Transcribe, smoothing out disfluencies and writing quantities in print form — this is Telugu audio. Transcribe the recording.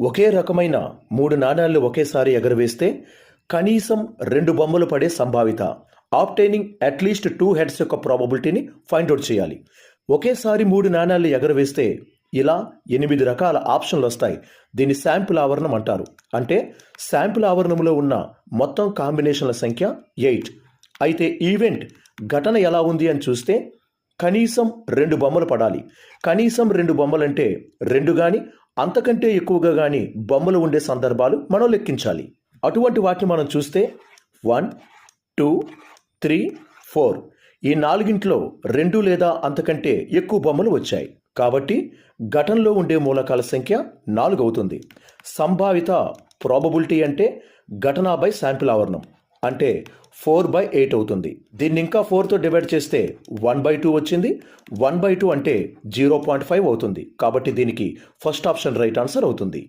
ఒకే రకమైన 3 నాణేలను ఒకేసారి ఎగరవేస్తే కనీసం 2 బొమ్మలు పడే సంభావిత ఆబ్టైనింగ్ అట్లీస్ట్ 2 హెడ్స్ యొక్క ప్రాబబిలిటీని ఫైండ్ అవుట్ చేయాలి. ఒకేసారి 3 నాణేలు ఎగరవేస్తే ఇలా 8 రకాల ఆప్షన్లు వస్తాయి. దీన్ని శాంపుల్ ఆవరణం అంటారు. అంటే శాంపుల్ ఆవరణంలో ఉన్న మొత్తం కాంబినేషన్ల సంఖ్య 8. అయితే ఈవెంట్ ఘటన ఎలా ఉంది అని చూస్తే కనీసం 2 బొమ్మలు పడాలి. కనీసం 2 బొమ్మలంటే 2 కానీ అంతకంటే ఎక్కువగా కానీ బొమ్మలు ఉండే సందర్భాలు మనం లెక్కించాలి. అటువంటి వాటిని మనం చూస్తే 1, 2, 3, 4 ఈ 4గింట్లో 2 లేదా అంతకంటే ఎక్కువ బొమ్మలు వచ్చాయి. కాబట్టి ఘటనలో ఉండే మూలకాల సంఖ్య 4 అవుతుంది. సంభావిత ప్రాబబిలిటీ అంటే ఘటన బై శాంపిల్ ఆవరణం అంటే 4/8 అవుతుంది. దీన్ని ఇంకా 4తో డివైడ్ చేస్తే 1/2 వచ్చింది. 1/2 అంటే 0.5 అవుతుంది. కాబట్టి దీనికి ఫస్ట్ ఆప్షన్ రైట్ ఆన్సర్ అవుతుంది.